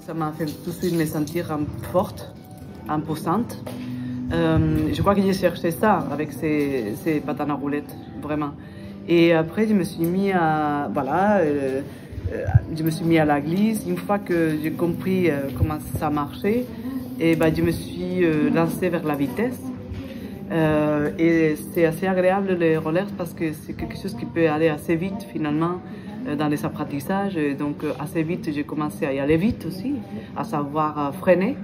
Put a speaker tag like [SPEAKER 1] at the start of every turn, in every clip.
[SPEAKER 1] Ça m'a fait tout de suite me sentir forte, imposante. Je crois que j'ai cherché ça avec ces patins à roulettes, vraiment. Et après, je me suis mis à, je me suis mis à la glisse. Une fois que j'ai compris comment ça marchait, et ben, je me suis lancée vers la vitesse. Et c'est assez agréable les rollers parce que c'est quelque chose qui peut aller assez vite finalement dans les apprentissages. Et donc assez vite, j'ai commencé à y aller vite aussi, à savoir freiner.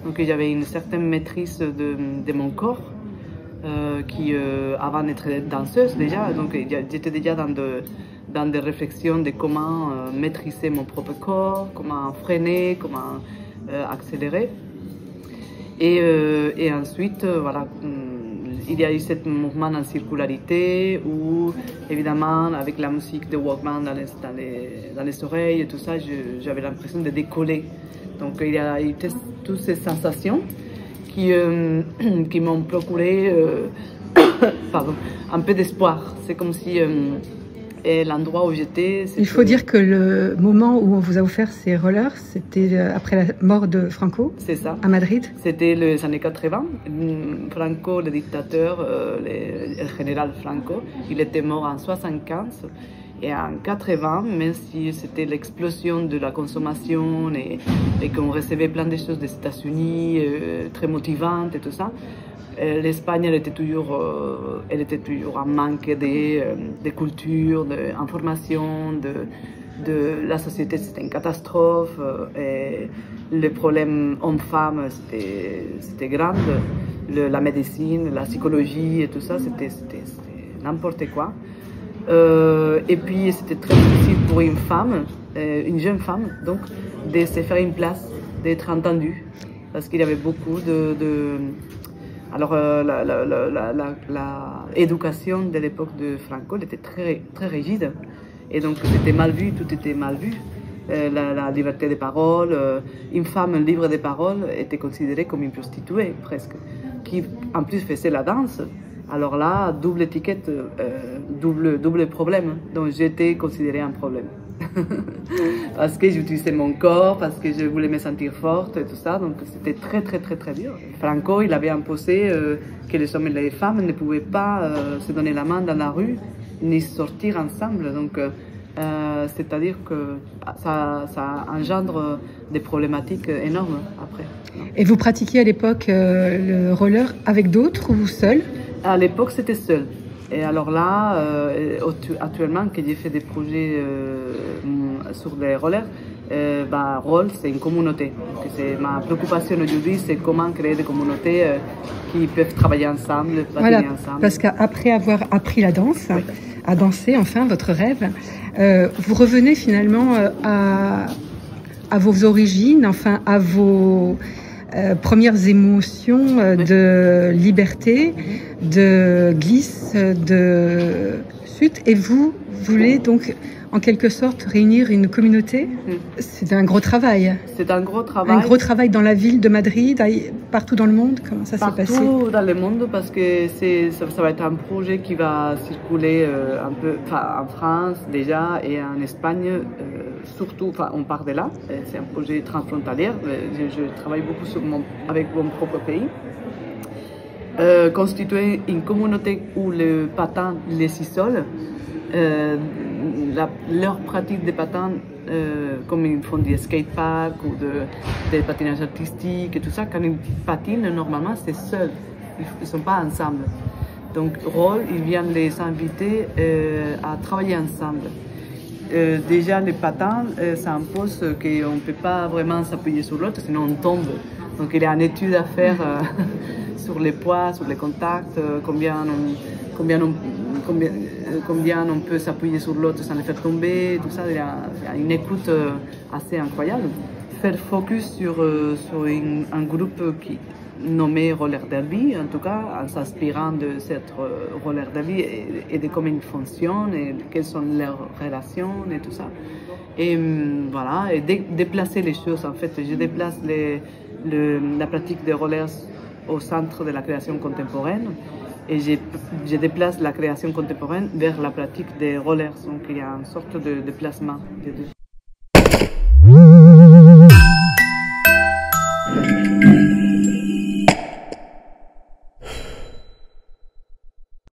[SPEAKER 1] Donc j'avais une certaine maîtrise de mon corps qui, avant d'être danseuse déjà, donc j'étais déjà dans des réflexions de comment maîtriser mon propre corps, comment freiner, comment accélérer. Et ensuite, voilà, il y a eu ce mouvement en circularité où, évidemment, avec la musique de Walkman dans les oreilles et tout ça, j'avais l'impression de décoller. Donc il y a eu toutes ces sensations qui m'ont procuré un peu d'espoir. C'est comme si l'endroit où j'étais...
[SPEAKER 2] Il faut dire que le moment où on vous a offert ces rollers, c'était après la mort de Franco.
[SPEAKER 1] C'est ça.
[SPEAKER 2] À Madrid.
[SPEAKER 1] C'était les années 80. Franco, le dictateur, le général Franco, il était mort en 75. Et en 80, même si c'était l'explosion de la consommation et qu'on recevait plein de choses des États-Unis, très motivantes et tout ça, l'Espagne, elle était toujours en manque de culture, d'information, la société, c'était une catastrophe, et les problèmes hommes-femmes, c'était grand, la médecine, la psychologie et tout ça, c'était n'importe quoi. Et puis c'était très difficile pour une femme, une jeune femme, donc, de se faire une place, d'être entendue, parce qu'il y avait beaucoup Alors l'éducation de l'époque de Franco elle était très, très rigide, et donc c'était mal vu, tout était mal vu. La liberté de parole, une femme libre de parole était considérée comme une prostituée presque, qui en plus faisait la danse. Alors là, double étiquette, double problème. Donc j'étais considérée un problème. Parce que j'utilisais mon corps, parce que je voulais me sentir forte et tout ça. Donc c'était très, très, très, très dur. Franco, il avait imposé que les hommes et les femmes ne pouvaient pas se donner la main dans la rue, ni sortir ensemble. Donc c'est-à-dire que ça engendre des problématiques énormes après.
[SPEAKER 2] Et vous pratiquiez à l'époque le roller avec d'autres ou seul?
[SPEAKER 1] À l'époque, c'était seul. Et alors là, actuellement, que j'ai fait des projets sur les rollers, Roll, c'est une communauté. Ma préoccupation aujourd'hui, c'est comment créer des communautés qui peuvent travailler ensemble, patiner ensemble.
[SPEAKER 2] Parce qu'après avoir appris la danse,
[SPEAKER 1] oui,
[SPEAKER 2] à danser, enfin, votre rêve, vous revenez finalement à vos origines, enfin, à vos... premières émotions de liberté, de glisse, de chute. Et vous voulez donc en quelque sorte réunir une communauté. C'est un gros travail.
[SPEAKER 1] C'est un gros travail.
[SPEAKER 2] Un gros travail dans la ville de Madrid, partout dans le monde. Comment ça s'est passé?
[SPEAKER 1] Partout dans le monde, parce que ça va être un projet qui va circuler un peu en France déjà et en Espagne. Surtout, on part de là. C'est un projet transfrontalier. Je travaille beaucoup avec mon propre pays. Constituer une communauté où le patin les isole, leur pratique de patin, comme ils font des skateparks ou des patinages artistiques et tout ça, quand ils patinent, normalement, c'est seul. Ils ne sont pas ensemble. Donc, Roll, ils viennent les inviter à travailler ensemble. Déjà, les patins, ça impose qu'on ne peut pas vraiment s'appuyer sur l'autre, sinon on tombe. Donc, il y a une étude à faire sur les poids, sur les contacts, combien on peut s'appuyer sur l'autre sans le faire tomber, tout ça. Il y a une écoute assez incroyable. Faire focus sur un groupe nommé Roller Derby, en tout cas, en s'inspirant de cette Roller Derby et de comment ils fonctionnent et quelles sont leurs relations et tout ça. Et voilà, et déplacer les choses, en fait. Je déplace la pratique des rollers au centre de la création contemporaine et je déplace la création contemporaine vers la pratique des rollers. Donc il y a une sorte de déplacement des deux.